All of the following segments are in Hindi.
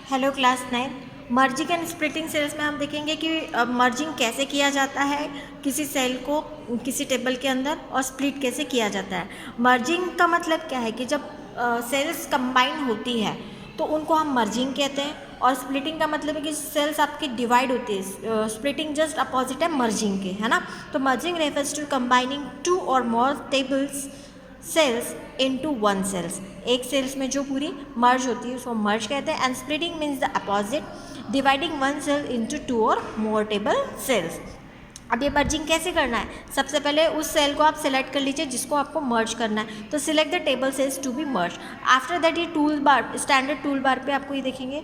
Hello class 9। Merging and splitting cells में हम देखेंगे कि मर्जिंग कैसे किया जाता है किसी सेल को किसी टेबल के अंदर, और स्प्लिट कैसे किया जाता है। मर्जिंग का मतलब क्या है कि जब सेल्स कंबाइन होती है तो उनको हम मर्जिंग कहते हैं, और स्प्लिटिंग का मतलब है कि सेल्स आपकी डिवाइड होती है। स्प्लिटिंग जस्ट अपोजिट है मर्जिंग के, है ना। तो merging refers to combining two और more tables cells into one cells. एक सेल्स में जो पूरी मर्ज होती है उसको मर्ज कहते हैं। And splitting means the opposite, dividing one cell into two और मोर टेबल सेल्स। अब ये मर्जिंग कैसे करना है, सबसे पहले उस सेल को आप सिलेक्ट कर लीजिए जिसको आपको मर्ज करना है। तो select the table cells to be merge. After that ये tool bar, standard tool bar पे आपको ये देखेंगे,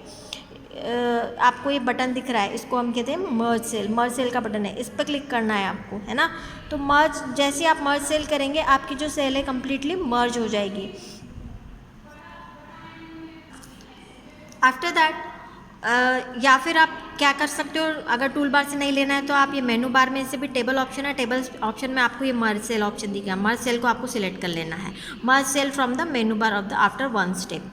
आपको ये बटन दिख रहा है, इसको हम कहते हैं मर्ज सेल। मर्ज सेल का बटन है, इस पर क्लिक करना है आपको, है ना। तो मर्ज, जैसे आप मर्ज सेल करेंगे आपकी जो सेल है कम्प्लीटली मर्ज हो जाएगी। आफ्टर दैट या फिर आप क्या कर सकते हो, अगर टूल बार से नहीं लेना है तो आप ये मेनू बार में से भी टेबल ऑप्शन है, टेबल ऑप्शन में आपको ये मर्ज सेल ऑप्शन दिखेगा। मर्ज सेल को आपको सिलेक्ट कर लेना है, merge cell from the menu bar of the after one step.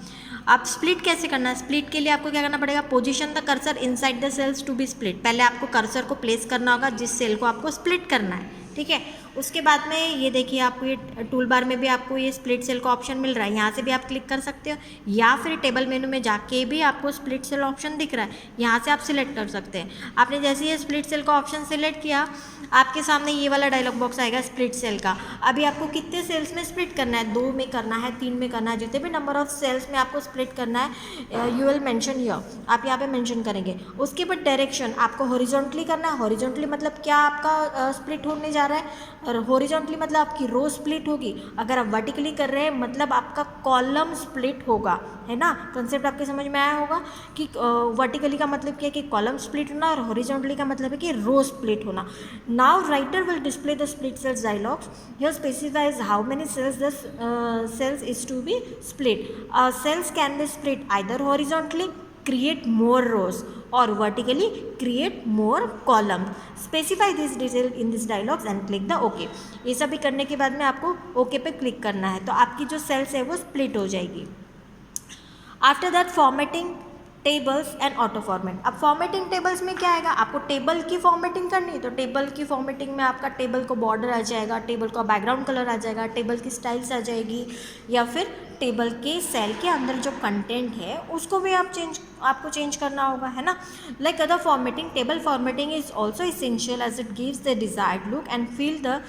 आप स्प्लिट कैसे करना है, स्प्लिट के लिए आपको क्या करना पड़ेगा, position the cursor inside the cells to be split. पहले आपको कर्सर को प्लेस करना होगा जिस सेल को आपको स्प्लिट करना है, ठीक है। उसके बाद में ये देखिए, आपको ये टूल बार में भी आपको ये स्प्लिट सेल का ऑप्शन मिल रहा है, यहाँ से भी आप क्लिक कर सकते हो, या फिर टेबल मेनू में जाके भी आपको स्प्लिट सेल ऑप्शन दिख रहा है, यहाँ से आप सिलेक्ट कर सकते हैं। आपने जैसे ये स्प्लिट सेल का ऑप्शन सिलेक्ट किया, आपके सामने ये वाला डायलॉग बॉक्स आएगा स्प्लिट सेल का। अभी आपको कितने सेल्स में स्प्लिट करना है, 2 में करना है, 3 में करना है, जितने भी नंबर ऑफ सेल्स में आपको स्प्लिट करना है यू विल मेंशन हियर, आप यहाँ पे मेंशन करेंगे। उसके बाद डायरेक्शन आपको हॉरिजॉन्टली करना है। हॉरिजॉन्टली मतलब क्या, आपका स्प्लिट होने जा रहा है, और हॉरिजॉन्टली मतलब आपकी रो स्प्लिट होगी। अगर आप वर्टिकली कर रहे हैं मतलब आपका कॉलम स्प्लिट होगा, है ना। कंसेप्ट आपके समझ में आया होगा कि वर्टिकली का मतलब क्या है कि कॉलम स्प्लिट होना, और हॉरिजॉन्टली का मतलब है कि रो स्प्लिट होना। Now Writer will display the split cells dialogs. Here specifies how many cells the cells is to be split. Cells can be split either horizontally, create more rows, or vertically create more columns. Specify this detail in this dialogs and click the OK. ये सभी करने के बाद में आपको OK पे क्लिक करना है, तो आपकी जो सेल्स है वो स्प्लिट हो जाएगी। After that formatting tables and auto format. अब फॉर्मेटिंग टेबल्स में क्या आएगा, आपको टेबल की फॉर्मेटिंग करनी है तो टेबल की फॉर्मेटिंग में आपका टेबल को बॉर्डर आ जाएगा, टेबल का बैकग्राउंड कलर आ जाएगा, टेबल की स्टाइल्स आ जाएगी, या फिर टेबल के सेल के अंदर जो कंटेंट है उसको भी आपको चेंज करना होगा, है ना। Like other formatting, table formatting is also essential as it gives the desired look and feel the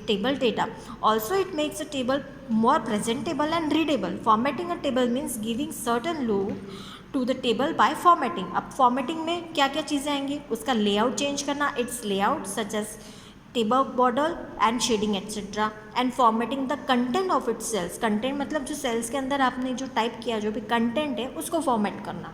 table data. Also it makes a table more presentable and readable. Formatting a table means giving certain look to the table by formatting. अब formatting में क्या क्या चीज़ें आएंगी, उसका लेआउट चेंज करना, its layout such as table border and shading etc. and formatting the content of its cells. content मतलब जो cells के अंदर आपने जो टाइप किया, जो भी content है उसको फॉर्मेट करना।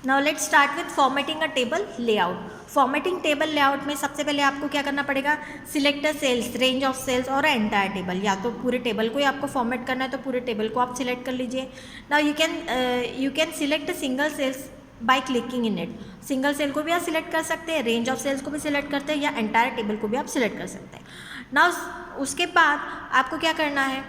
Now let's start with formatting a table layout. Formatting table layout में सबसे पहले आपको क्या करना पड़ेगा, select cells, range of cells और एंटायर टेबल। या तो पूरे टेबल को ही आपको फॉर्मेट करना है तो पूरे टेबल को आप सिलेक्ट कर लीजिए। Now you can select single cells by clicking in it. Single cell को भी आप सिलेक्ट कर सकते हैं, रेंज ऑफ सेल्स को भी सिलेक्ट करते हैं, या एंटायर टेबल को भी आप सिलेक्ट कर सकते हैं। नाउ उसके बाद आपको क्या करना है,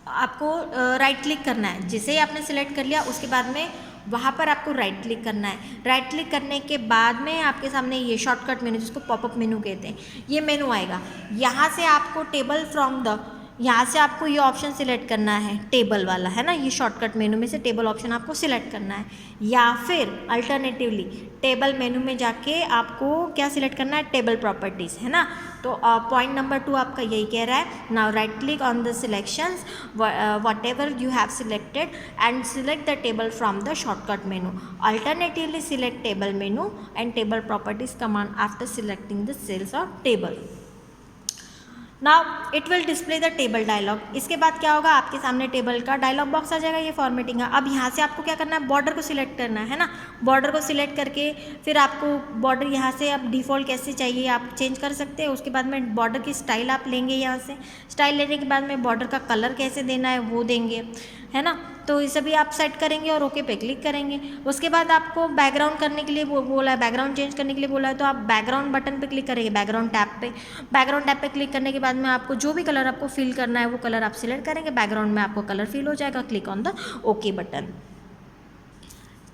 आपको राइट क्लिक करना है। जिसे ही आपने सिलेक्ट कर लिया उसके बाद में वहाँ पर आपको राइट क्लिक करना है। राइट क्लिक करने के बाद में आपके सामने ये शॉर्टकट मेनू, जिसको पॉपअप मेनू कहते हैं, ये मेनू आएगा। यहाँ से आपको टेबल फ्रॉम द, यहाँ से आपको ये ऑप्शन सिलेक्ट करना है, टेबल वाला, है ना। ये शॉर्टकट मेनू में से टेबल ऑप्शन आपको सिलेक्ट करना है, या फिर अल्टरनेटिवली टेबल मेनू में जाके आपको क्या सिलेक्ट करना है, टेबल प्रॉपर्टीज़, है ना। तो पॉइंट नंबर 2 आपका यही कह रहा है। Now right click on the selections whatever you have selected and select the table from the shortcut menu. Alternatively select table menu and table properties command after selecting the cells of table. Now it will display the table dialog. इसके बाद क्या होगा, आपके सामने टेबल का डायलॉग बॉक्स आ जाएगा, ये फॉर्मेटिंग है। अब यहाँ से आपको क्या करना है, बॉर्डर को सिलेक्ट करना है ना। बॉर्डर को सिलेक्ट करके फिर आपको बॉर्डर यहाँ से आप डिफ़ॉल्ट कैसे चाहिए आप चेंज कर सकते हैं। उसके बाद में बॉर्डर की स्टाइल आप लेंगे, यहाँ से स्टाइल लेने के बाद में बॉर्डर का कलर कैसे देना है वो देंगे, है ना। तो ये सभी आप सेट करेंगे और ओके पे क्लिक करेंगे। उसके बाद आपको बैकग्राउंड करने के लिए बोला है, बैकग्राउंड चेंज करने के लिए बोला है, तो आप बैकग्राउंड बटन पे क्लिक करेंगे, बैकग्राउंड टैब पे। बैकग्राउंड टैब पे क्लिक करने के बाद में आपको जो भी कलर आपको फिल करना है वो कलर आप सिलेक्ट करेंगे, बैकग्राउंड में आपको कलर फिल हो जाएगा। Click on the okay button.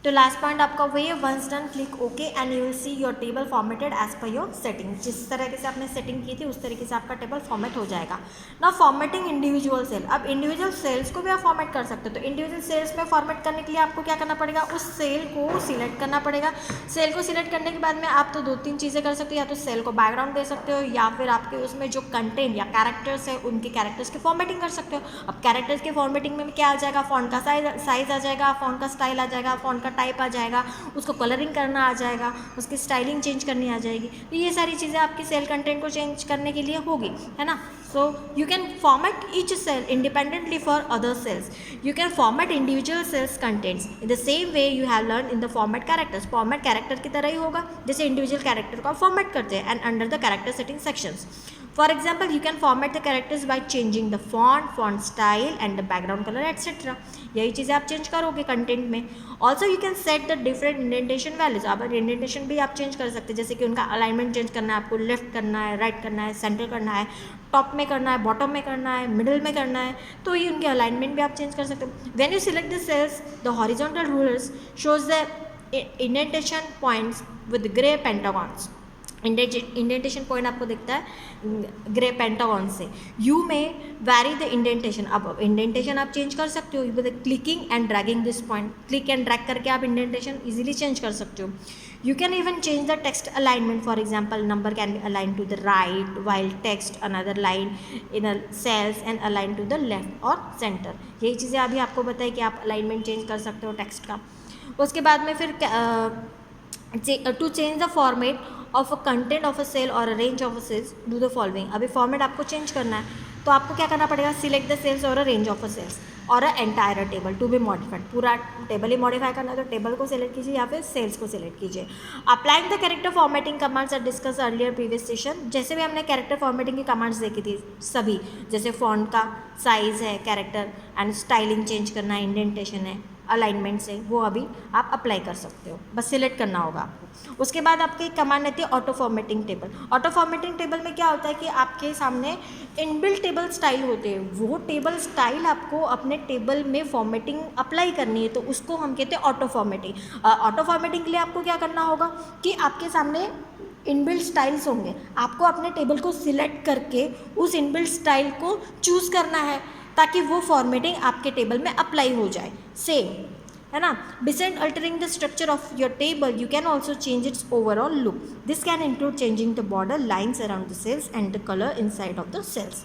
तो लास्ट पॉइंट आपका वही है, once done click okay and you will see your table formatted as per your setting. जिस तरीके से आपने सेटिंग की थी उस तरीके से आपका टेबल फॉर्मेट हो जाएगा। ना फॉर्मेटिंग इंडिविजुअल सेल, अब इंडिविजुअल सेल्स को भी आप फॉर्मेट कर सकते हो। तो इंडिविजुअल सेल्स में फॉर्मेट करने के लिए आपको क्या करना पड़ेगा, उस सेल को सिलेक्ट करना पड़ेगा। सेल को सिलेक्ट करने के बाद में आप तो 2-3 चीज़ें कर सकते हो, या तो सेल को बैकग्राउंड दे सकते हो, या फिर आपके उसमें जो कंटेंट या कैरेक्टर्स है उनके कैरेक्टर्स की फॉर्मेटिंग कर सकते हो। अब कैरेक्टर्स की फॉर्मेटिंग में क्या आ जाएगा, फॉन्ट का साइज आ जाएगा, फॉन्ट का स्टाइल आ जाएगा, फॉन्ट का टाइप आ जाएगा, उसको कलरिंग करना आ जाएगा, उसकी स्टाइलिंग चेंज करनी आ जाएगी। तो ये सारी चीज़ें आपकी सेल कंटेंट को चेंज करने के लिए होगी, है ना। So you can format each cell independently for other cells. You can format individual cells contents in the same way you have learn in the format characters. Format character की तरह ही होगा जैसे इंडिविजुअल कैरेक्टर को आप फॉर्मेट करते हैं, and under the character setting sections. For example, you can format the characters by changing the font style and the background color etc. यही चीज़ें आप चेंज करोगे कंटेंट में। Also you can set the different indentation values। अब इंडेंटेशन भी आप चेंज कर सकते हैं, जैसे कि उनका अलाइनमेंट चेंज करना है, आपको लेफ्ट करना है, राइट करना है, सेंटर करना है, टॉप में करना है, बॉटम में करना है, मिडिल में करना है, तो ये उनके अलाइनमेंट भी आप चेंज कर सकते हो। When you select the cells, the horizontal rulers shows the indentation points with gray pentagons। Indentation point आपको दिखता है ग्रे पेंटागन से। You may vary the indentation. अब इंडेंटेशन आप चेंज कर सकते हो with clicking and dragging this point. Click and drag करके आप इंडेंटेशन इजीली चेंज कर सकते हो। You can even change the text alignment. For example, number can be align to the right while text another line in cells and align to the left और सेंटर। यही चीज़ें अभी आपको बताई कि आप अलाइनमेंट चेंज कर सकते हो टेक्स्ट का। उसके बाद में फिर to change the format of a content of a cell और a range of a cells do the following. अभी फॉर्मेट आपको चेंज करना है तो आपको क्या करना पड़ेगा, सिलेक्ट द सेल्स और a range of a cells और a entire table to be modified. पूरा टेबल ही मॉडिफाई करना है तो टेबल को सिलेक्ट कीजिए या फिर सेल्स को सिलेक्ट कीजिए। Applying the character formatting commands are discuss earlier previous session. जैसे भी हमने कैरेक्टर फॉर्मेटिंग की कमांड्स देखी थी सभी, जैसे फॉन्ट का साइज है, कैरेक्टर एंड स्टाइलिंग चेंज करना है, इंडेंटेशन है, अलाइनमेंट से, वो अभी आप अप्लाई कर सकते हो, बस सिलेक्ट करना होगा आपको। उसके बाद आपकी कमांड आती है auto formatting table. Auto formatting table में क्या होता है कि आपके सामने इनबिल्ट टेबल स्टाइल होते हैं, वो टेबल स्टाइल आपको अपने टेबल में फॉर्मेटिंग अप्लाई करनी है, तो उसको हम कहते हैं ऑटो फॉर्मेटिंग। ऑटो फॉर्मेटिंग के लिए आपको क्या करना होगा कि आपके सामने इनबिल्ट स्टाइल्स होंगे, आपको अपने टेबल को सिलेक्ट करके उस इनबिल्ट स्टाइल को चूज़ करना है ताकि वो फॉर्मेटिंग आपके टेबल में अप्लाई हो जाए। सेम है ना। Beside altering the structure of your table you can also change its overall look. This can include changing the border lines around the cells and the colour inside of the cells.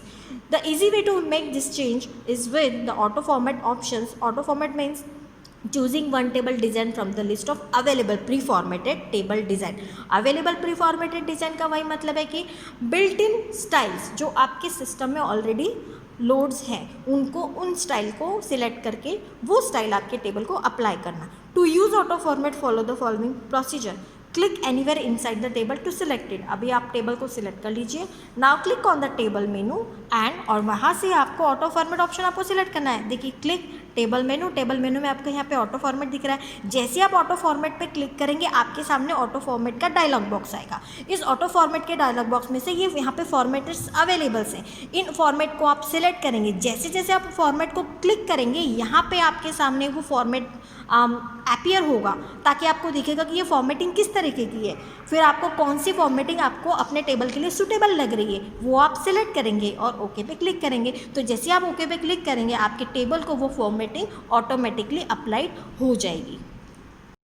The easy way to make this change is with the auto format options. Auto format means choosing one table design from the list of available pre-formatted table design. Available pre-formatted design का वही मतलब है कि built in styles जो आपके सिस्टम में ऑलरेडी लोड्स हैं उनको, उन स्टाइल को सिलेक्ट करके वो स्टाइल आपके टेबल को अप्लाई करना। To use auto format follow the following procedure. Click anywhere inside the table to select it. अभी आप टेबल को सिलेक्ट कर लीजिए। Now click on the table menu and, और वहाँ से आपको ऑटो फॉर्मेट ऑप्शन आपको सिलेक्ट करना है। देखिए click table menu, table menu में आपको यहाँ पे ऑटो फॉर्मेट दिख रहा है। जैसे आप ऑटो फॉर्मेट पे क्लिक करेंगे आपके सामने ऑटो फॉर्मेट का डायलॉग बॉक्स आएगा। इस ऑटो फॉर्मेट के डायलॉग बॉक्स में से ये यहाँ पे फॉर्मेट्स अवेलेबल्स हैं, इन फॉर्मेट को आप सिलेक्ट करेंगे। जैसे जैसे आप फॉर्मेट को क्लिक करेंगे यहाँ पे आपके सामने वो फॉर्मेट अपीयर होगा ताकि आपको दिखेगा कि ये फॉर्मेटिंग किस तरीके की है। फिर आपको कौन सी फॉर्मेटिंग आपको अपने टेबल के लिए सूटेबल लग रही है वो आप सिलेक्ट करेंगे और ओके पे क्लिक करेंगे। तो जैसे आप ओके पे क्लिक करेंगे आपके टेबल को वो फॉर्मेटिंग ऑटोमेटिकली अप्लाइड हो जाएगी।